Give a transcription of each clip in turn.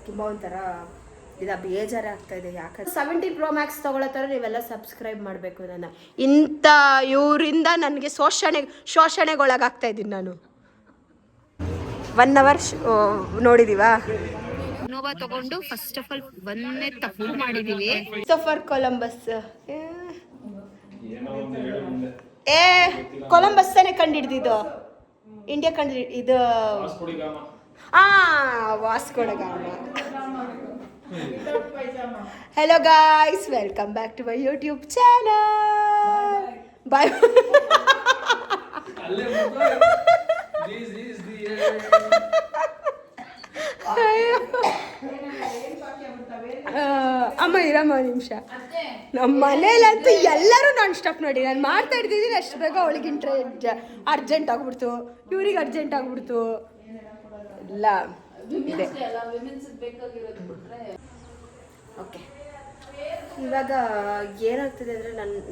ತುಂಬ ಒಂಥರ ಬೇಜಾರೇ ಆಗ್ತಾಯಿದೆ. ಯಾಕಂದ್ರೆ 17 Pro Max ತೊಗೊಳ್ಳೋ ಥರ ನೀವೆಲ್ಲ ಸಬ್ಸ್ಕ್ರೈಬ್ ಮಾಡಬೇಕು. ನನ್ನ ಇಂಥ ಇವರಿಂದ ನನಗೆ ಶೋಷಣೆಗೊಳಗಾಗ್ತಾ ಇದ್ದೀನಿ ನಾನು. 1 hour ನೋಡಿದೀವಾ. ಇನೋವಾ ತಗೊಂಡು ಫಸ್ಟ್ ಆಫ್ ಆಲ್ ಒಂದೇ ತಪ್ಪು ಮಾಡಿದೀವಿ. ಕ್ರಿಸ್ಟೋಫರ್ ಕೊಲಂಬಸ್ ಕೊಲಂಬಸ್ ತಾನೇ ಕಂಡಿಡ್ದಿದ್ದು. ಇಂಡಿಯಾ ಇದು ವಾಸ್ಕೋ ಡ gamma. Hello guys, welcome back to my YouTube channel. Bye. This is the ಅಮ್ಮ ಇರಮ್ಮ ನಿಮಿಷ. ನಮ್ಮ ಮನೇಲಂತೂ ಎಲ್ಲರೂ ನಾನ್ ಸ್ಟಾಪ್ ನೋಡಿ ನಾನು ಮಾಡ್ತಾ ಇರ್ತಿದ್ದೀನಿ. ಅಷ್ಟು ಬೇಗ ಅವಳಿಗೆ ಅರ್ಜೆಂಟ್ ಆಗ್ಬಿಡ್ತು, ಇವ್ರಿಗೆ ಅರ್ಜೆಂಟ್ ಆಗ್ಬಿಡ್ತು ಎಲ್ಲ ಇದೆ. ಓಕೆ, ಇವಾಗ ಏನಾಗ್ತಿದೆ ಅಂದರೆ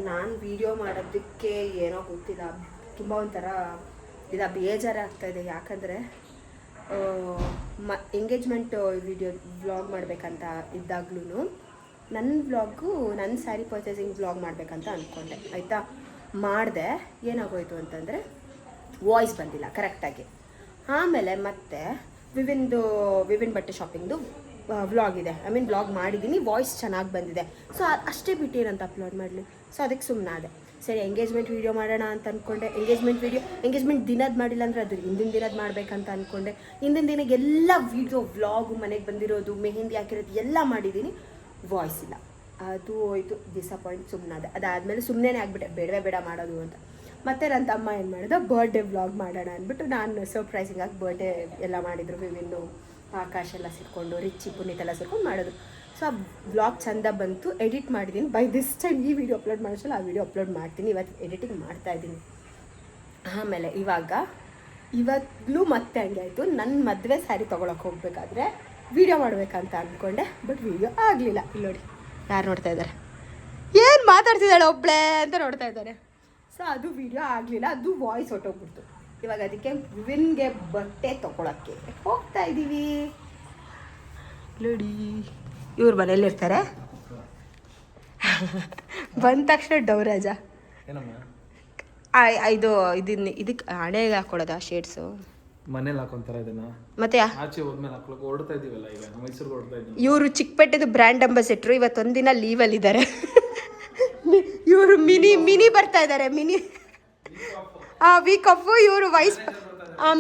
ನಾನು ವೀಡಿಯೋ ಮಾಡೋದಕ್ಕೆ ಏನೋ ಗೊತ್ತಿಲ್ಲ, ತುಂಬ ಒಂಥರ ಬೇಜಾರೇ ಆಗ್ತಾಯಿದೆ. ಯಾಕಂದರೆ ಎಂಗೇಜ್ಮೆಂಟ್ ವಿಡಿಯೋ ವ್ಲಾಗ್ ಮಾಡಬೇಕಂತ ಇದ್ದಾಗ್ಲೂ ನನ್ನ ವ್ಲಾಗು ನನ್ನ ಸ್ಯಾರಿ ಪರ್ಚೇಸಿಂಗ್ ವ್ಲಾಗ್ ಮಾಡಬೇಕಂತ ಅಂದ್ಕೊಂಡೆ. ಆಯಿತಾ, ಮಾಡಿದೆ. ಏನಾಗೋಯ್ತು ಅಂತಂದರೆ ವಾಯ್ಸ್ ಬಂದಿಲ್ಲ ಕರೆಕ್ಟಾಗಿ. ಆಮೇಲೆ ಮತ್ತೆ ವಿವಿನ್ ಬಟ್ಟೆ ಶಾಪಿಂಗ್ದು ವ್ಲಾಗ್ ಇದೆ, ವ್ಲಾಗ್ ಮಾಡಿದ್ದೀನಿ, ವಾಯ್ಸ್ ಚೆನ್ನಾಗಿ ಬಂದಿದೆ. ಸೊ ಅಷ್ಟೇ ಬಿಟ್ಟು ಏನಂತ ಅಪ್ಲೋಡ್ ಮಾಡಲಿ. ಸೊ ಅದಕ್ಕೆ ಸುಮ್ಮನಾದೆ. ಸರಿ, ಎಂಗೇಜ್ಮೆಂಟ್ ವೀಡಿಯೋ ಮಾಡೋಣ ಅಂತ ಅಂದ್ಕೊಂಡೆ. ಎಂಗೇಜ್ಮೆಂಟ್ ದಿನದ್ದು ಮಾಡಿಲ್ಲ ಅಂದರೆ ಅದು ಹಿಂದಿನ ದಿನದ್ದು ಮಾಡಬೇಕಂತ ಅಂದ್ಕೊಂಡೆ. ಹಿಂದಿನ ದಿನಕ್ಕೆ ಎಲ್ಲ ವೀಡಿಯೋ ವ್ಲಾಗು, ಮನೆಗೆ ಬಂದಿರೋದು, ಮೆಹಂದಿ ಹಾಕಿರೋದು ಎಲ್ಲ ಮಾಡಿದ್ದೀನಿ, ವಾಯ್ಸ್ ಇಲ್ಲ. ಅದು ಹೋಯ್ತು, ಡಿಸಪಾಯಿಂಟ್. ಸುಮ್ಮನಾದೆ. ಅದಾದಮೇಲೆ ಸುಮ್ಮನೆ ಆಗಿಬಿಟ್ಟೆ, ಬೇಡ ಮಾಡೋದು ಅಂತ. ಮತ್ತು ನನ್ನ ತಮ್ಮ ಏನು ಮಾಡಿದ, ಬರ್ಡೇ ವ್ಲಾಗ್ ಮಾಡೋಣ ಅಂದ್ಬಿಟ್ಟು ನಾನು ಸರ್ಪ್ರೈಸಿಂಗಾಗಿ ಬರ್ಡೇ ಎಲ್ಲ ಮಾಡಿದರು. ವಿವಿನ್ನು, ಆಕಾಶ ಎಲ್ಲ ಸೇರಿಕೊಂಡು, ರಿಚ್ಚಿ, ಪುನೀತ್ ಎಲ್ಲ ಸೇರ್ಕೊಂಡು ಮಾಡೋದು. ಸೊ ಆ ವ್ಲಾಗ್ ಚೆಂದ ಬಂತು, ಎಡಿಟ್ ಮಾಡಿದ್ದೀನಿ. ಬೈ ದಿಸ್ ಟೈಮ್ ಈ ವಿಡಿಯೋ ಅಪ್ಲೋಡ್ ಮಾಡಿಸಲ್ಲ, ಆ ವಿಡಿಯೋ ಅಪ್ಲೋಡ್ ಮಾಡ್ತೀನಿ. ಇವತ್ತು ಎಡಿಟಿಂಗ್ ಮಾಡ್ತಾಯಿದ್ದೀನಿ. ಆಮೇಲೆ ಇವತ್ತಲೂ ಮತ್ತೆ ಹಂಗೆ ಆಯಿತು. ನನ್ನ ಮದುವೆ ಸ್ಯಾರಿ ತೊಗೊಳಕ್ಕೆ ಹೋಗ್ಬೇಕಾದ್ರೆ ವೀಡಿಯೋ ಮಾಡಬೇಕಂತ ಅಂದ್ಕೊಂಡೆ, ಬಟ್ ವೀಡಿಯೋ ಆಗಲಿಲ್ಲ. ಇಲ್ಲಿ ನೋಡಿ ಯಾರು ನೋಡ್ತಾ ಇದ್ದಾರೆ, ಏನು ಮಾತಾಡ್ತಿದ್ದಾಳೆ ಒಬ್ಬಳೇ ಅಂತ ನೋಡ್ತಾ ಇದ್ದಾರೆ. ಸೊ ಅದು ವೀಡಿಯೋ ಆಗಲಿಲ್ಲ, ಅದು ವಾಯ್ಸ್ ಹೊಟ್ಟೋಗ್ಬಿಡ್ತು. ಇವಾಗ ಅದಕ್ಕೆ ವಿವಿನ್ಗೆ ಬಟ್ಟೆ ತೊಗೊಳಕ್ಕೆ ಹೋಗ್ತಾ ಇದ್ದೀವಿ. ನೋಡಿ ಇವ್ರ ಮನೇಲಿರ್ತಾರೆ. ಬಂದ ತಕ್ಷಣ ಡೌರಾಜ ಇದಕ್ಕೆ ಹಣೆಗೆ ಹಾಕೊಳ್ಳೋದ ಶೇಡ್ಸು ಮನೇಲಿ ಹಾಕೊಂತಾರ ಇದನ್ನ. ಮತ್ತೆ ಆಚೆ ಹೋದ್ಮೇಲೆ ಹಾಕೊಳ್ಳೋಕೆ ಹೊರಡ್ತಾ ಇದೀವಲ್ಲ, ಈಗ ಮೈಸೂರಿಗೆ ಹೊರಡ್ತಾ ಇದ್ದೀವಿ. ಇವರು ಚಿಕ್ಕಪೇಟೆದು ಬ್ರ್ಯಾಂಡ್ ಅಂಬಾಸಿಡರು. ಇವತ್ತೊಂದಿನ ಲೀವಲ್ಲಿದ್ದಾರೆ. ಇವರು ಮಿನಿ ಬರ್ತಾ ಇದ್ದಾರೆ, ವೀಕ್ ಆಫ್. ಇವರು ವೈಸ್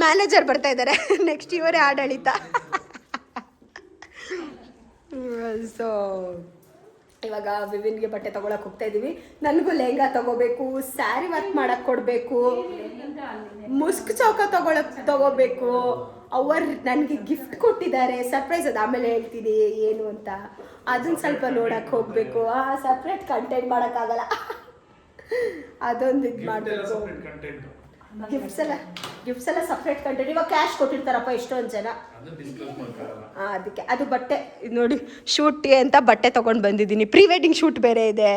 ಮ್ಯಾನೇಜರ್ ಬರ್ತಾ ಇದ್ದಾರೆ. ನೆಕ್ಸ್ಟ್ ಇವರೇ ಆಡಳಿತ. ಸೊ ಇವಾಗ ವಿವಿನ್ಗೆ ಬಟ್ಟೆ ತೊಗೊಳಕ್ಕೆ ಹೋಗ್ತಾ ಇದ್ದೀವಿ. ನನಗೂ ಲೆಹಂಗಾ ತೊಗೋಬೇಕು, ಸ್ಯಾರಿ ವರ್ಕ್ ಮಾಡಕ್ಕೆ ಕೊಡಬೇಕು, ಮುಸ್ಕ್ ಚೌಕ ತೊಗೋಬೇಕು. ಅವರು ನನಗೆ ಗಿಫ್ಟ್ ಕೊಟ್ಟಿದ್ದಾರೆ, ಸರ್ಪ್ರೈಸ್. ಅದು ಆಮೇಲೆ ಹೇಳ್ತೀನಿ ಏನು ಅಂತ. ಅದನ್ನು ಸ್ವಲ್ಪ ನೋಡಕ್ಕೆ ಹೋಗಬೇಕು. ಸಪ್ರೇಟ್ ಕಂಟೆಂಟ್ ಮಾಡೋಕ್ಕಾಗಲ್ಲ, ಅದೊಂದು ಇದು ಮಾಡಬೇಕು. ಗಿಫ್ಟ್ಸ್ ಎಲ್ಲ ಸಪ್ರೇಟ್ ಕಂಟೆಂಟ್. ಇವಾಗ ಕ್ಯಾಶ್ ಕೊಟ್ಟಿರ್ತಾರಪ್ಪ ಎಷ್ಟೊಂದು ಜನ, ಅದಕ್ಕೆ. ಅದು ಬಟ್ಟೆ ನೋಡಿ, ಶೂಟ್ಗೆ ಅಂತ ಬಟ್ಟೆ ತೊಗೊಂಡು ಬಂದಿದ್ದೀನಿ. ಪ್ರೀ ವೆಡ್ಡಿಂಗ್ ಶೂಟ್ ಬೇರೆ ಇದೆ.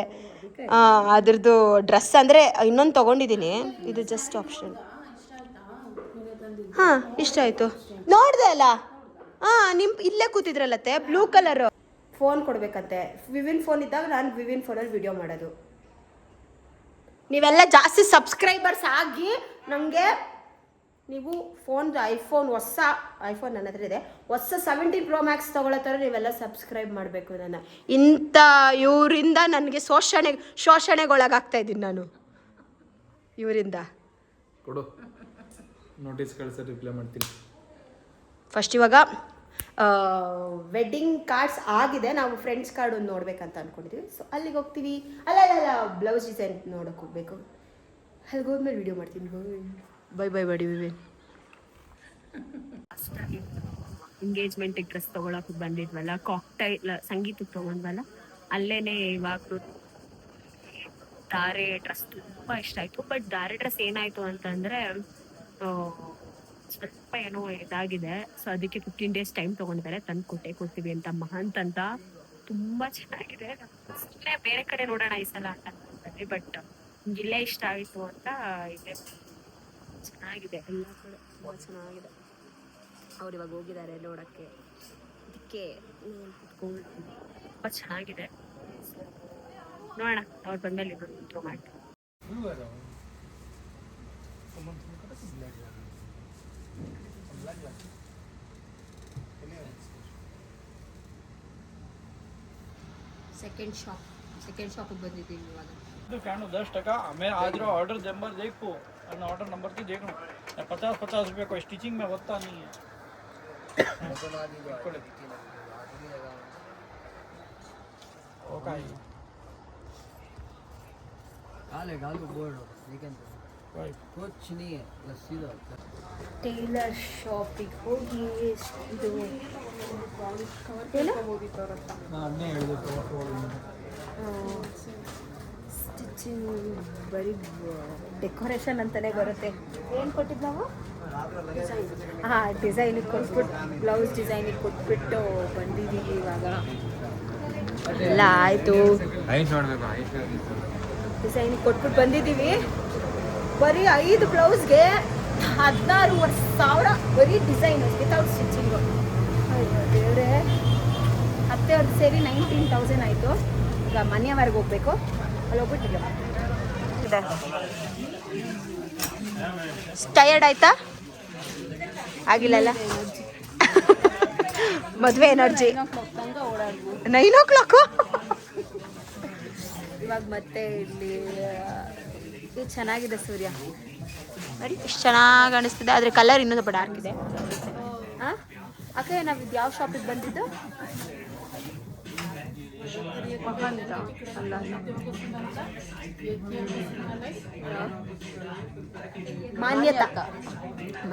ಅದ್ರದ್ದು ಡ್ರೆಸ್ ಅಂದರೆ ಇನ್ನೊಂದು ತೊಗೊಂಡಿದ್ದೀನಿ, ಇದು ಜಸ್ಟ್ ಆಪ್ಷನ್. ಇಷ್ಟ ಆಯಿತು, ನೋಡಿದೆ ಅಲ್ಲ. ಇಲ್ಲೇ ಕೂತಿದ್ರಲ್ಲತ್ತೆ, ಬ್ಲೂ ಕಲರ್. ಫೋನ್ ಕೊಡಬೇಕಂತೆ. ವಿವಿನ್ ಫೋನ್ ಇದ್ದಾಗ ನಾನು ವಿವಿನ್ ಫೋನಲ್ಲಿ ವಿಡಿಯೋ ಮಾಡೋದು. ನೀವೆಲ್ಲ ಜಾಸ್ತಿ ಸಬ್ಸ್ಕ್ರೈಬರ್ಸ್ ಆಗಿ ನನಗೆ ನೀವು ಹೊಸ ಐಫೋನ್ ನನ್ನ ಹತ್ರ ಇದೆ, ಹೊಸ 17 Pro Max ತೊಗೊಳ್ಳೋ ಥರ ನೀವೆಲ್ಲ ಸಬ್ಸ್ಕ್ರೈಬ್ ಮಾಡಬೇಕು. ನನ್ನ ಇಂಥ ಇವರಿಂದ ನನಗೆ ಶೋಷಣೆಗೊಳಗಾಗ್ತಾ ಇದ್ದೀನಿ ನಾನು. ಇವರಿಂದ ಕೊಡು, ನೋಟಿಸ್ ಕಳಿಸಿ ರಿಪ್ಲೈ ಮಾಡ್ತೀನಿ. ಫಸ್ಟ್ ಇವಾಗ ವೆಡ್ಡಿಂಗ್ ಕಾರ್ಡ್ಸ್ ಆಗಿದೆ, ನಾವು ಫ್ರೆಂಡ್ಸ್ ಕಾರ್ಡ್ ಒಂದು ನೋಡ್ಬೇಕಂತ ಅಂದ್ಕೊಂಡಿದ್ದೀವಿ. ಸೊ ಅಲ್ಲಿಗೆ ಹೋಗ್ತೀವಿ. ಅಲ್ಲ ಬ್ಲೌಸ್ ಡಿಸೈನ್ ನೋಡೋಕೆ ಹೋಗ್ಬೇಕು. ಅಲ್ಲಿಗೆ ಹೋದ್ಮೇಲೆ ವೀಡಿಯೋ ಮಾಡ್ತೀನಿ. ಬೈ ಮಾಡಿ ವಿವೇನ್. ಎಂಗೇಜ್ಮೆಂಟಿಗೆ ಡ್ರೆಸ್ ತೊಗೊಳಕ್ಕೆ ಬಂದಿದ್ವಲ್ಲ, ಕಾಕ್ಟೈಲ್ ಸಂಗೀತಕ್ಕೆ ತೊಗೊಂಡ್ವಲ್ಲ, ಅಲ್ಲೇನೆ ಇವಾಗ ಧಾರೆ ಡ್ರೆಸ್ ತುಂಬ ಇಷ್ಟ ಆಯಿತು. ಬಟ್ ಧಾರೆ ಡ್ರೆಸ್ ಏನಾಯಿತು ಅಂತಂದರೆ ಸ್ವಲ್ಪ ಏನೋ ಇದಾಗಿದೆ. ಸೊ ಅದಕ್ಕೆ 15 days ಟೈಮ್ ತೊಗೊಂಡಿದ್ದಾರೆ, ತಂದು ಕೊಡ್ತೀವಿ ಅಂತ. ಮಹಂತ್ ಅಂತ ತುಂಬ ಚೆನ್ನಾಗಿದೆ. ಸುಮ್ಮನೆ ಬೇರೆ ಕಡೆ ನೋಡೋಣ ಈ ಸಲ ಅಂತ ಅನ್ಕೊಂಡ್ವಿ, ಬಟ್ ಇಲ್ಲೇ ಇಷ್ಟ ಆಯಿತು ಅಂತ ಇದೆ. ಚೆನ್ನಾಗಿದೆ, ಎಲ್ಲ ಕಡೆ ತುಂಬ ಚೆನ್ನಾಗಿದೆ. ಅವ್ರು ಇವಾಗ ಹೋಗಿದ್ದಾರೆ ನೋಡೋಕ್ಕೆ. ಅದಕ್ಕೆ ತುಂಬ ಚೆನ್ನಾಗಿದೆ. ನೋಡೋಣ ಅವ್ರು ಬಂದಮೇಲೆ ಇಂಟ್ರೋ ಮಾಡ್ತೀನಿ. ಸೆಕೆಂಡ್ ಶಾಪಿಗೆ ಬಂದಿದ್ದೀವಿ ಇವಾಗ. कहना 10% मैं आज रो ऑर्डर नंबर देखो और ऑर्डर नंबर तो देखो 50 रुपये को स्टिचिंग में होता नहीं है. कुछ नहीं है बस सीधा ಟೈಲರ್ ಶಾಪಿಗೆ ಹೋಗಿ ಇದು ಸ್ಟಿಚಿಂಗ್ ಬರೀ ಡೆಕೋರೇಷನ್ ಅಂತಲೇ ಬರುತ್ತೆ. ಏನು ಕೊಟ್ಟಿದ್ದು ನಾವು? ಹಾಂ, ಡಿಸೈನಿಗೆ ಕೊಟ್ಬಿಟ್ಟು ಬ್ಲೌಸ್ ಡಿಸೈನಿಗೆ ಕೊಟ್ಬಿಟ್ಟು ಬಂದಿದ್ದೀವಿ ಇವಾಗ. ಎಲ್ಲ ಆಯಿತು, ಡಿಸೈನಿಗೆ ಕೊಟ್ಬಿಟ್ಟು ಬಂದಿದ್ದೀವಿ. ಬರೀ 5 ಬ್ಲೌಸ್ಗೆ 16,000 ಬರೀ ಡಿಸೈನ್ ವಿತೌಟ್ ಸ್ಟಿಚಿಂಗು. ಅಯ್ಯೋ ದೇವ್ರೆ, ಹತ್ತೆಯವ್ರದ್ದು ಸೇರಿ 19,000 ಆಯಿತು. ಈಗ ಮನೆಯವರೆಗೆ ಹೋಗ್ಬೇಕು, ಅಲ್ಲಿ ಹೋಗ್ಬಿಟ್ಟಿಲ್ಲ. ಟಯರ್ಡ್ ಆಯ್ತಾ? ಆಗಿಲ್ಲಲ್ಲ, ಮದುವೆ ಎನರ್ಜಿ 9 o'clock. ಇವಾಗ ಮತ್ತೆ ಇಲ್ಲಿ ಇದು ಚೆನ್ನಾಗಿದೆ ಸೂರ್ಯ ನೋಡಿ, ಇಷ್ಟು ಚೆನ್ನಾಗಿ ಅನಿಸ್ತಿದೆ. ಆದರೆ ಕಲರ್ ಇನ್ನೂ ಸ್ವಲ್ಪ ಡಾರ್ಕ್ ಇದೆ. ಹಾಂ ಅಕ್ಕ, ನಾವು ಇದು ಯಾವ ಶಾಪಿಗೆ ಬಂದಿದ್ದು? ಅಲ್ಲ,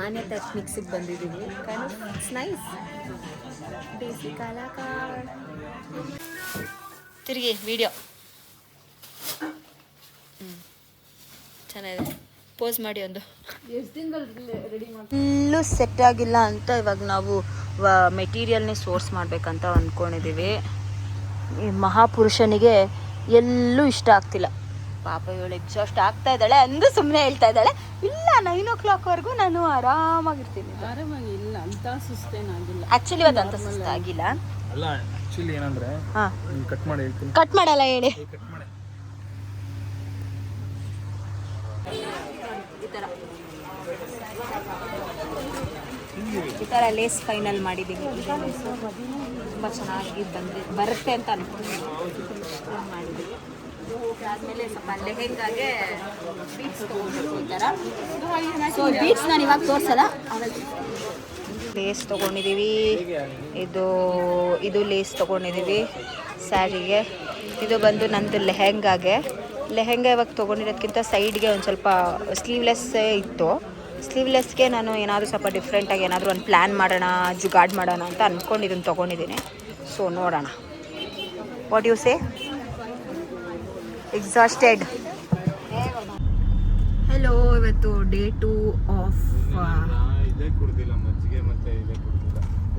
ಮಾನ್ಯತಾ ಎಥ್ನಿಕ್ಸಿಗೆ ಬಂದಿದ್ದೀವಿ. It's nice. ದೇಸಿ ಕಲಾಕಾರ. ತಿರುಗಿ ವಿಡಿಯೋ ಚೆನ್ನಾಗಿದೆ. ಪೋಸ್ ಮಾಡಿ ಒಂದು. ಎಲ್ಲೂ ಸೆಟ್ ಆಗಿಲ್ಲ ಅಂತ ಇವಾಗ ನಾವು ಮೆಟೀರಿಯಲ್ನೇ ಸೋರ್ಸ್ ಮಾಡಬೇಕಂತ ಅಂದ್ಕೊಂಡಿದ್ದೀವಿ. ಈ ಮಹಾಪುರುಷನಿಗೆ ಎಲ್ಲೂ ಇಷ್ಟ ಆಗ್ತಿಲ್ಲ. ಪಾಪ ಇವಳು ಎಕ್ಸಾಸ್ಟ್ ಆಗ್ತಾ ಇದ್ದಾಳೆ ಅಂದು ಸುಮ್ಮನೆ ಹೇಳ್ತಾ ಇದ್ದಾಳೆ, ಇಲ್ಲ 9 o'clockವರೆಗೂ ನಾನು ಆರಾಮಾಗಿರ್ತೀನಿ. ಆರಾಮಾಗಿ ಇಲ್ಲ ಅಂತ ಸುಸ್ತೇನಾಗಿಲ್ಲ. ಆ್ಯಕ್ಚುಲಿ ಇವತ್ತು ಅಂತ ಸುಸ್ತಾಗಿಲ್ಲ. ಅಲ್ಲ, ಆ್ಯಕ್ಚುಲಿ ಏನಂದರೆ ಹಾಂ, ಕಟ್ ಮಾಡಿ ಹೇಳ್ತೀನಿ. ಕಟ್ ಮಾಡಲ್ಲ ಹೇಳಿ. ಕಟ್ ಮಾಡಿ. ಈ ಥರ ಲೇಸ್ ಫೈನಲ್ ಮಾಡಿದ್ದೀವಿ. ತುಂಬ ಚೆನ್ನಾಗಿ ಬರುತ್ತೆ ಅಂತ ಅನ್ಕೊಂಡು ಮಾಡಿದ್ದೀವಿ. ಆದಮೇಲೆ ಸ್ವಲ್ಪ ಲೆಹೆಂಗಾಗೆ ಬೀಟ್ಸ್ ತೊಗೊಳ್ಬೇಕು ಈ ಥರ. ಸೊ ಬೀಟ್ಸ್ ನಾನು ಇವಾಗ ತೋರಿಸಲ್ಲ, ಆಮೇಲೆ ಲೇಸ್ ತೊಗೊಂಡಿದ್ದೀವಿ. ಇದು ಲೇಸ್ ತೊಗೊಂಡಿದ್ದೀವಿ ಸ್ಯಾರಿಗೆ. ಇದು ಬಂದು ನಂದು ಲೆಹೆಂಗಾಗೆ. ಲೆಹೆಂಗಾ ಇವಾಗ ತೊಗೊಂಡಿರೋದಕ್ಕಿಂತ ಸೈಡ್ಗೆ ಒಂದು ಸ್ವಲ್ಪ ಸ್ಲೀವ್ಲೆಸ್ಸೇ ಇತ್ತು. ಸ್ಲೀವ್ಲೆಸ್ಗೆ ನಾನು ಏನಾದರೂ ಸ್ವಲ್ಪ ಡಿಫ್ರೆಂಟಾಗಿ ಏನಾದರೂ ಒಂದು ಪ್ಲ್ಯಾನ್ ಮಾಡೋಣ, ಜುಗಾಡ್ ಮಾಡೋಣ ಅಂತ ಅಂದ್ಕೊಂಡು ಇದನ್ನು ತೊಗೊಂಡಿದ್ದೀನಿ. ಸೊ ನೋಡೋಣ. What you say? Exhausted. Hello, ಇವತ್ತು ಡೇ 2 ಆಫ್.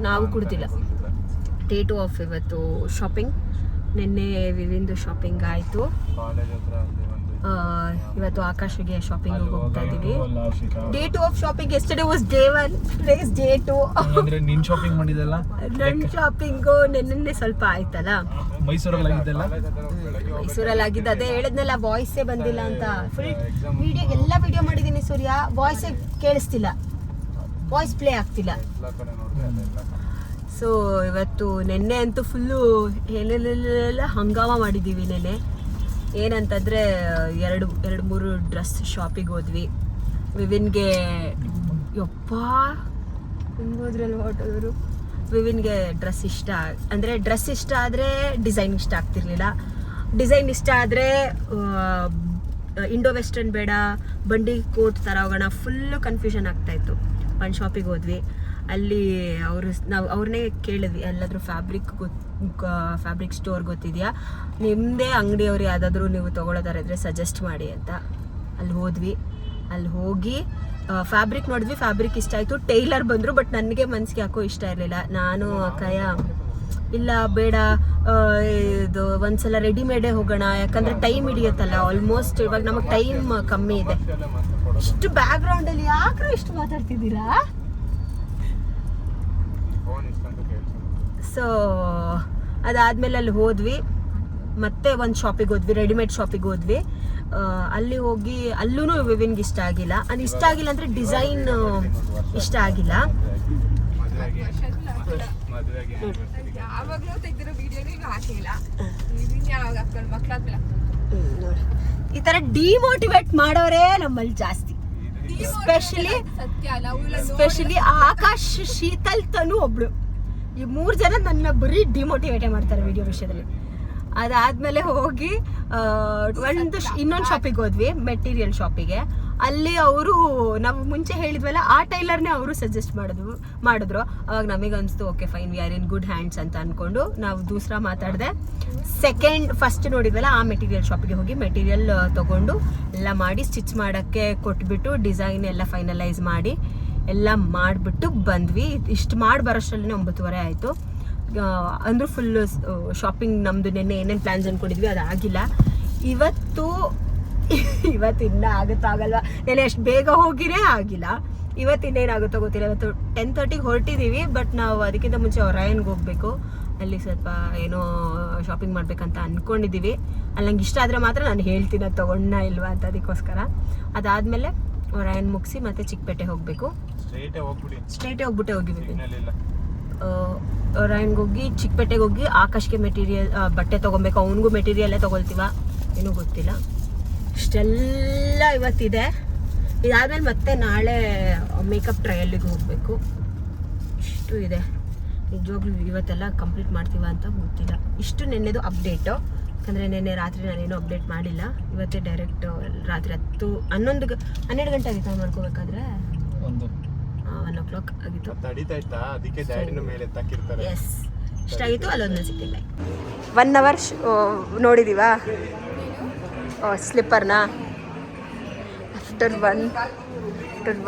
ನಾವು ಕುಡ್ದಿಲ್ಲ. ಡೇ 2 ಆಫ್ ಇವತ್ತು ಶಾಪಿಂಗ್. ನಿನ್ನೆ ವಿವಿಂದು ಶಾಪಿಂಗ್ ಆಯಿತು. ಇವತ್ತು ಆಕಾಶಿಗೆ ಶಾಪಿಂಗ್ ಹೋಗ್ತಾ ಇದ್ದೀವಿ. Day 2 of shopping. Yesterday was day 1, today is day 2. ಅಂದ್ರೆ ನೀನ್ ಶಾಪಿಂಗ್ ಮಾಡಿದಲ್ಲ? ನನ್ನ ಶಾಪಿಂಗು ನೆನ್ನೆ ಸ್ವಲ್ಪ ಆಯ್ತಲ್ಲ. ಮೈಸೂರಲ್ಲಿ ಆಗಿದ್ದು ಅದೇ ಹೇಳಿದ್ನಲ್ಲ, ವಾಯ್ಸೇ ಬಂದಿಲ್ಲ ಅಂತ. ಫುಲ್ ಎಲ್ಲ ವಿಡಿಯೋ ಮಾಡಿದ್ದೀನಿ ಸೂರ್ಯ, ವಾಯ್ಸೇ ಕೇಳಿಸ್ತಿಲ್ಲ, ವಾಯ್ಸ್ ಪ್ಲೇ ಆಗ್ತಿಲ್ಲ. ಸೊ ಇವತ್ತು ನೆನ್ನೆ ಅಂತೂ ಫುಲ್ಲು ಏನೆಲ್ಲ ಹಂಗಾಮ ಮಾಡಿದ್ದೀವಿ. ನೆನ್ನೆ ಏನಂತಂದರೆ 2-3 ಡ್ರೆಸ್ ಶಾಪಿಗೆ ಹೋದ್ವಿ. ವಿವಿನ್ಗೆ ಯಪ್ಪ ಹಿಂಗೋದ್ರಲ್ಲಿ ಹೊಟ್ಟೋದ್ರು. ವಿವಿನ್ಗೆ ಡ್ರೆಸ್ ಇಷ್ಟ ಅಂದರೆ ಡ್ರೆಸ್ ಇಷ್ಟ ಆದರೆ ಡಿಸೈನ್ ಇಷ್ಟ ಆಗ್ತಿರ್ಲಿಲ್ಲ. ಡಿಸೈನ್ ಇಷ್ಟ ಆದರೆ ಇಂಡೋ ವೆಸ್ಟರ್ನ್ ಬೇಡ, ಬಂಡಿ ಕೋಟ್ ಥರ ಹೋಗೋಣ, ಫುಲ್ಲು ಕನ್ಫ್ಯೂಷನ್ ಆಗ್ತಾಯಿತ್ತು. ಒಂದು ಶಾಪಿಗೆ ಹೋದ್ವಿ. ಅಲ್ಲಿ ನಾವು ಅವ್ರನ್ನೇ ಕೇಳಿದ್ವಿ, ಎಲ್ಲಾದರೂ ಫ್ಯಾಬ್ರಿಕ್ ಸ್ಟೋರ್ ಗೊತ್ತಿದೆಯಾ, ನಿಮ್ಮದೇ ಅಂಗಡಿಯವ್ರು ಯಾವುದಾದ್ರೂ ನೀವು ತೊಗೊಳೋದಾರ ಇದ್ದರೆ ಸಜೆಸ್ಟ್ ಮಾಡಿ ಅಂತ. ಅಲ್ಲಿ ಹೋದ್ವಿ. ಅಲ್ಲಿ ಹೋಗಿ ಫ್ಯಾಬ್ರಿಕ್ ನೋಡಿದ್ವಿ. ಫ್ಯಾಬ್ರಿಕ್ ಇಷ್ಟ ಆಯಿತು. ಟೈಲರ್ ಬಂದರು, ಬಟ್ ನನಗೆ ಮನಸ್ಸಿಗೆ ಯಾಕೋ ಇಷ್ಟ ಇರಲಿಲ್ಲ. ನಾನು ಅಕ್ಕಯ್ಯ ಇಲ್ಲ ಬೇಡ, ಇದು ಒಂದ್ಸಲ ರೆಡಿಮೇಡೇ ಹೋಗೋಣ, ಯಾಕಂದರೆ ಟೈಮ್ ಹಿಡಿಯುತ್ತಲ್ಲ. ಆಲ್ಮೋಸ್ಟ್ ಇವಾಗ ನಮಗೆ ಟೈಮ್ ಕಮ್ಮಿ ಇದೆ. ಇಷ್ಟು ಬ್ಯಾಕ್ಗ್ರೌಂಡಲ್ಲಿ ಯಾಕ್ರೂ ಇಷ್ಟು ಮಾತಾಡ್ತಿದ್ದೀರಾ? ಸೊ ಅದಾದಮೇಲೆ ಅಲ್ಲಿ ಹೋದ್ವಿ, ಮತ್ತೆ ಒಂದು ಶಾಪಿಗೆ ಹೋದ್ವಿ, ರೆಡಿಮೇಡ್ ಶಾಪಿಗೆ ಹೋದ್ವಿ. ಅಲ್ಲಿ ಹೋಗಿ ಅಲ್ಲೂ ವಿವಿನ್ಗೆ ಇಷ್ಟ ಆಗಿಲ್ಲ. ಅದು ಇಷ್ಟ ಆಗಿಲ್ಲ ಅಂದರೆ ಡಿಸೈನ್ ಇಷ್ಟ ಆಗಿಲ್ಲ. ಈ ತರ ಡಿಮೋಟಿವೇಟ್ ಮಾಡೋರೇ ನಮ್ಮಲ್ಲಿ ಜಾಸ್ತಿ. ಸ್ಪೆಷಲಿ ಆಕಾಶ್, ಶೀತಲ್, ತನು ಒಬ್ಳು. ಈ 3 ಜನ ನನ್ನ ಬರೀ ಡಿಮೋಟಿವೇಟೇ ಮಾಡ್ತಾರೆ ವಿಡಿಯೋ ವಿಷಯದಲ್ಲಿ. ಅದಾದ್ಮೇಲೆ ಹೋಗಿ ಇನ್ನೊಂದು ಶಾಪಿಗೆ ಹೋದ್ವಿ, ಮೆಟೀರಿಯಲ್ ಶಾಪಿಗೆ. ಅಲ್ಲಿ ಅವರು ನಾವು ಮುಂಚೆ ಹೇಳಿದ್ವಲ್ಲ ಆ ಟೈಲರ್ನೇ ಅವರು ಸಜೆಸ್ಟ್ ಮಾಡಿದ್ರು. ಅವಾಗ ನಮಗೆ ಅನಿಸ್ತು okay fine, we are in good hands ಅಂತ ಅಂದ್ಕೊಂಡು ನಾವು ದೂಸರಾ ಮಾತಾಡಿದೆ. ಫಸ್ಟ್ ನೋಡಿದ್ವಲ್ಲ ಆ ಮೆಟೀರಿಯಲ್ ಶಾಪಿಗೆ ಹೋಗಿ ಮೆಟೀರಿಯಲ್ ತೊಗೊಂಡು ಎಲ್ಲ ಮಾಡಿ ಸ್ಟಿಚ್ ಮಾಡೋಕ್ಕೆ ಕೊಟ್ಬಿಟ್ಟು ಡಿಸೈನ್ ಎಲ್ಲ ಫೈನಲೈಸ್ ಮಾಡಿ ಎಲ್ಲ ಮಾಡಿಬಿಟ್ಟು ಬಂದ್ವಿ. ಇಷ್ಟು ಮಾಡಿ ಬರೋಷ್ಟರಲ್ಲೇ 9:30 ಆಯಿತು. ಅಂದರೂ ಫುಲ್ಲು ಶಾಪಿಂಗ್ ನಮ್ಮದು ನೆನ್ನೆ ಏನೇನು ಪ್ಲ್ಯಾನ್ಸ್ ಅಂದ್ಕೊಂಡಿದ್ವಿ ಅದಾಗಿಲ್ಲ. ಇವತ್ತು ಇನ್ನೂ ಆಗುತ್ತೋ ಆಗಲ್ವಾ, ನೆನ್ನೆ ಅಷ್ಟು ಬೇಗ ಹೋಗಿರೇ ಆಗಿಲ್ಲ. ಇವತ್ತು ಇನ್ನೇನಾಗುತ್ತೋ ಗೊತ್ತಿಲ್ಲ. ಇವತ್ತು 10:30ಗೆ ಹೊರಟಿದ್ದೀವಿ, ಬಟ್ ನಾವು ಅದಕ್ಕಿಂತ ಮುಂಚೆ ಒರಾಯನ್ಗೆ ಹೋಗಬೇಕು. ಅಲ್ಲಿ ಸ್ವಲ್ಪ ಏನೋ ಶಾಪಿಂಗ್ ಮಾಡಬೇಕಂತ ಅಂದ್ಕೊಂಡಿದ್ದೀವಿ. ಅಲ್ಲಿ ನಂಗೆ ಇಷ್ಟ ಆದರೆ ಮಾತ್ರ ನಾನು ಹೇಳ್ತೀನಿ ಅದು ತೊಗೊಂಡ ಇಲ್ವಾ ಅಂತ. ಅದಕ್ಕೋಸ್ಕರ ಅದಾದಮೇಲೆ ಒರಾಯನ್ ಮುಗಿಸಿ ಮತ್ತೆ ಚಿಕ್ಕಪೇಟೆ ಹೋಗಬೇಕು. ಸ್ಟ್ರೈಟೇ ಹೋಗಿದ್ದೀವಿ. ಒರಾಯನ್ಗೆ ಹೋಗಿ ಚಿಕ್ಕಪೇಟೆಗೆ ಹೋಗಿ ಆಕಾಶ್ಗೆ ಮೆಟೀರಿಯಲ್ ಬಟ್ಟೆ ತೊಗೊಬೇಕು. ಅವನಿಗೂ ಮೆಟೀರಿಯಲ್ಲೇ ತೊಗೊಳ್ತೀವ ಏನೂ ಗೊತ್ತಿಲ್ಲ. ಇಷ್ಟೆಲ್ಲ ಇವತ್ತಿದೆ. ಇದಾದ್ಮೇಲೆ ಮತ್ತೆ ನಾಳೆ ಮೇಕಪ್ ಟ್ರಯಲ್ಲಿಗೆ ಹೋಗಬೇಕು. ಇಷ್ಟು ಇದೆ. ನಿಜವಾಗ್ಲೂ ಇವತ್ತೆಲ್ಲ ಕಂಪ್ಲೀಟ್ ಮಾಡ್ತೀವ ಅಂತ ಗೊತ್ತಿಲ್ಲ. ಇಷ್ಟು ನೆನ್ನೆದು ಅಪ್ಡೇಟು, ಯಾಕಂದರೆ ನೆನ್ನೆ ರಾತ್ರಿ ನಾನೇನು ಅಪ್ಡೇಟ್ ಮಾಡಿಲ್ಲ. ಇವತ್ತೇ ಡೈರೆಕ್ಟ್ ರಾತ್ರಿ 12 ಗಂಟೆ ಆಗಿತ್ತು ನಾನು ಮಾಡ್ಕೋಬೇಕಾದ್ರೆ. 1 o'clock ಆಗಿತ್ತು. ಎಸ್, ಇಷ್ಟಾಗಿತ್ತು. ಅಲ್ಲೊಂದು ಸಿಕ್ಕಿಲ್ಲ. 1 hour ನೋಡಿದೀವಾ ಸ್ಲಿಪ್ಪರ್ನ. After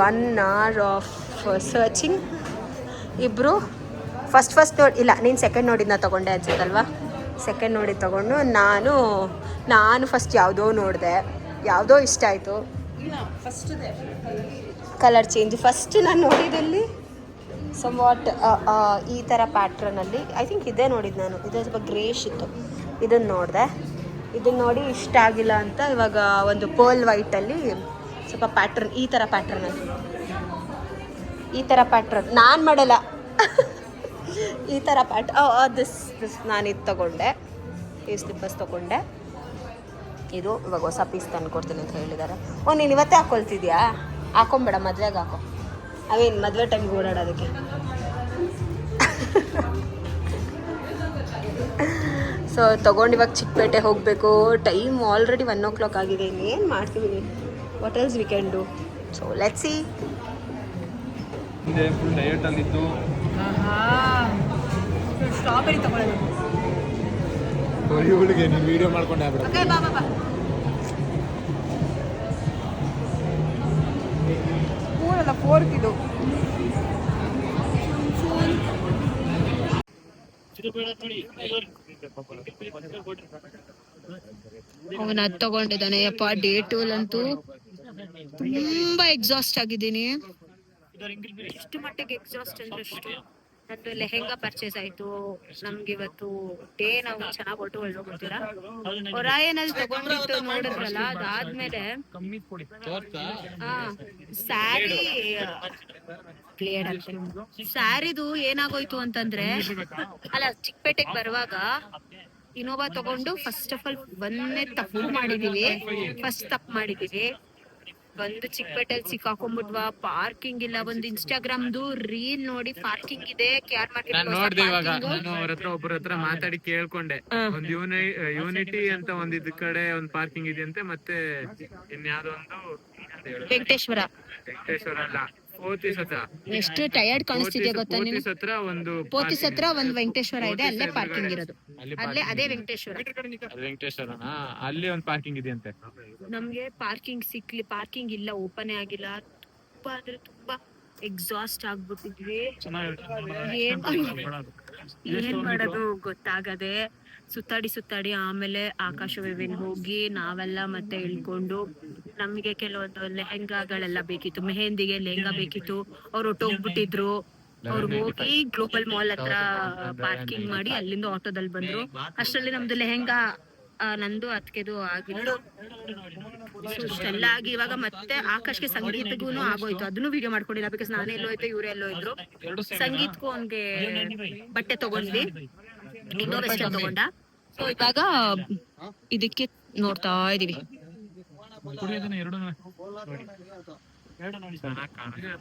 one hour of searching ಇಬ್ಬರು ಫಸ್ಟ್ ಇಲ್ಲ, ನೀನು ಸೆಕೆಂಡ್ ನೋಡಿದ್ನ ತೊಗೊಂಡೆ ಅನ್ಸುತ್ತಲ್ವಾ. ಸೆಕೆಂಡ್ ನೋಡಿದ್ದು ತೊಗೊಂಡು ನಾನು ಫಸ್ಟ್ ಯಾವುದೋ ನೋಡಿದೆ, ಯಾವುದೋ ಇಷ್ಟ ಆಯಿತು. ಕಲರ್ ಚೇಂಜ್ ಫಸ್ಟ್ ನಾನು ನೋಡಿದಲ್ಲಿ ಸಮ್ವಾಟ್ ಈ ಥರ ಪ್ಯಾಟ್ರನಲ್ಲಿ, ಐ ಥಿಂಕ್ ಇದೇ ನೋಡಿದ್ದು ನಾನು. ಇದು ಸ್ವಲ್ಪ ಗ್ರೇಶ್ ಇತ್ತು, ಇದನ್ನು ನೋಡಿದೆ. ಇದನ್ನು ನೋಡಿ ಇಷ್ಟ ಆಗಿಲ್ಲ ಅಂತ ಇವಾಗ ಒಂದು ಪರ್ಲ್ ವೈಟಲ್ಲಿ ಸ್ವಲ್ಪ ಪ್ಯಾಟ್ರನ್, ಈ ಥರ ಪ್ಯಾಟ್ರನ್ ನಾನು ಮಾಡಲ್ಲ. ಈ ಥರ ದಿಸ್ ನಾನು ಇದು ತೊಗೊಂಡೆ, ಈ ಸ್ಲಿಪ್ಪರ್ಸ್ ತೊಗೊಂಡೆ. ಇದು ಇವಾಗ ಹೊಸ ಪೀಸ್ ತಂದು ಕೊಡ್ತೀನಿ ಅಂತ ಹೇಳಿದ್ದಾರೆ. ನೀನು ಇವತ್ತೇ ಹಾಕ್ಕೊಳ್ತಿದ್ಯಾ? ಹಾಕೊಂಬೇಡ, ಮದುವೆಗೆ ಹಾಕೋ. ಅವೇನು ಮದುವೆ ಟೈಮ್ಗೆ ಓಡಾಡೋದಕ್ಕೆ. ಸೊ ತೊಗೊಂಡು ಇವಾಗ ಚಿಕ್ಕಪೇಟೆ ಹೋಗಬೇಕು. ಟೈಮ್ ಆಲ್ರೆಡಿ 1 o'clock ಆಗಿದೆ. ಇನ್ನೇನು ಮಾಡ್ತೀವಿ, what else we can do. So let's see. Full ಡಯಟಲ್ಲಿದ್ದು ಸ್ಟ್ರಾಬೆರಿ ತೊಗೊಳ್ಳೋದು. ಇವಳಿಗೆ ನೀನು ವೀಡಿಯೋ ಮಾಡ್ಕೊಂಡೆ ಆಗ್ಬಿಡ. ಓಕೆ, ಬಾ. ಫೋನಲ್ಲ, ಫೋರ್ಕ್ ಇದು. ಅವನ ಅದು ತಗೊಂಡಿದ್ದಾನೆ. ಯಪ್ಪ, ಡೇ 2 ಅಂತೂ ತುಂಬಾ ಎಕ್ಸಾಸ್ಟ್ ಆಗಿದ್ದೀನಿ. ಎಷ್ಟು ಮಟ್ಟಿಗೆ ಎಕ್ಸಾಸ್ಟ್ ಅಂದ್ರೆ ಅಷ್ಟು. ನಂದು ಲೆಹೆಂಗಾ ಪರ್ಚೇಸ್ ಆಯ್ತು. ನಮ್ಗೆ ಇವತ್ತು ಡೇ ನಾವು ಚೆನ್ನಾಗಿ ಹೊರಟುಕೊಳ್ತೀರಾ. ಒರಾಯನಲ್ಲಿ ತಗೊಂಡಿಟ್ಟು ನೋಡಿದ್ರಲ್ಲ, ಅದಾದ್ಮೇಲೆ ಸ್ಯಾರಿದು ಏನಾಗೋಯ್ತು ಅಂತಂದ್ರೆ, ಅಲ್ಲ ಚಿಕ್ಕಪೇಟೆಗೆ ಬರುವಾಗ ಇನೋವಾ ತಗೊಂಡು ಫಸ್ಟ್ ಆಫ್ ಆಲ್ ಒಂದೇ ತಪ್ಪು ಮಾಡಿದೀವಿ. ಬಂದು ಚಿಕ್ಕಪೇಟೆಲ್ ಸಿಕ್ಕಾಕೊಂಡ್ಬಿಟ್ವಾ. ಪಾರ್ಕಿಂಗ್ ಇಲ್ಲ. ಒಂದು ಇನ್ಸ್ಟಾಗ್ರಾಮ್ದು ರೀಲ್ ನೋಡಿ ಪಾರ್ಕಿಂಗ್ ಇದೆ KR ಮಾರ್ಕೆಟ್. ನೋಡ್ದೆ ಇವಾಗ ನಾನು ಒಬ್ಬರ ಹತ್ರ ಮಾತಾಡಿ ಕೇಳ್ಕೊಂಡೆ. ಒಂದು ಯೂನಿಟಿ ಅಂತ ಒಂದ್ ಇದ್ ಕಡೆ ಒಂದು ಪಾರ್ಕಿಂಗ್ ಇದೆಯಂತೆ. ಮತ್ತೆ ಇನ್ಯಾವುದೋ ಒಂದು ವೆಂಕಟೇಶ್ವರ ಅಲ್ಲ, ಪೋತಿಸ್ ಹತ್ರ. ಎಷ್ಟು ಟಯರ್ಡ್ ಕಾಣಿಸ್ತಿದ್ಯಾ ಗೊತ್ತಾ ನೀನು? ಪೋತಿಸ್ ಹತ್ರ ಒಂದು ವೆಂಕಟೇಶ್ವರ ಇದೆ, ಅಲ್ಲೇ ಪಾರ್ಕಿಂಗ್ ಇರೋದು. ಅದೇ ವೆಂಕಟೇಶ್ವರನಾ? ಅಲ್ಲಿ ಒಂದು ಪಾರ್ಕಿಂಗ್ ಇದೆಯಂತೆ. ನಮ್ಗೆ ಪಾರ್ಕಿಂಗ್ ಇಲ್ಲ, ಓಪನ್ ಆಗಿಲ್ಲ. ತುಂಬಾ ಅಂದ್ರೆ ತುಂಬಾ ಎಕ್ಸಾಸ್ಟ್ ಆಗ್ಬಿಟ್ಟಿದ್ವಿ. ಏನ್ ಮಾಡೋದು ಗೊತ್ತಾಗದೆ ಸುತ್ತಾಡಿ ಆಮೇಲೆ ಆಕಾಶ ವಿವಿನ್ ಹೋಗಿ ನಾವೆಲ್ಲ ಮತ್ತೆ ಇಳ್ಕೊಂಡು, ನಮ್ಗೆ ಕೆಲವೊಂದು ಲೆಹೆಂಗಾಗಳೆಲ್ಲ ಬೇಕಿತ್ತು. ಮೆಹಂದಿಗೆ ಲೆಹಂಗಾ ಬೇಕಿತ್ತು. ಅವ್ರು ಹೊಟ್ಟೋಗ್ಬಿಟ್ಟಿದ್ರು. ಅವ್ರು ಹೋಗಿ ಗ್ಲೋಬಲ್ ಮಾಲ್ ಹತ್ರ ಪಾರ್ಕಿಂಗ್ ಮಾಡಿ ಅಲ್ಲಿಂದ ಆಟೋದಲ್ಲಿ ಬಂದ್ರು. ಅಷ್ಟರಲ್ಲಿ ನಮ್ದು ಲೆಹೆಂಗಾ ನಂದು ಅತ್ಕೆದು ಆಗಿತ್ತು. ಸೊ ಇಷ್ಟೆಲ್ಲ ಆಗಿ ಇವಾಗ ಮತ್ತೆ ಆಕಾಶ್ಗೆ ಸಂಗೀತಗೂ ಆಗೋಯ್ತು. ಅದನ್ನು ವಿಡಿಯೋ ಮಾಡ್ಕೊಂಡಿಲ್ಲ, ಬಿಕಾಸ್ ನಾನೇ ಎಲ್ಲೋ ಇದ್ದೆ, ಇವರೇ ಎಲ್ಲೋ ಇದ್ರು. ಸಂಗೀತ್ಗೂ ಅವ್ನ್ಗೆ ಬಟ್ಟೆ ತಗೊಂಡ್ವಿ, ಇನ್ನೋ ವೆಸ್ಟರ್ನ್ ತಗೊಂಡ. ಸೊ ಇವಾಗ ಇದಕ್ಕೆ ನೋಡ್ತಾ ಇದೀವಿ. ಚೆನ್ನಾಗ್ ಕಾಣುತ್ತೆ.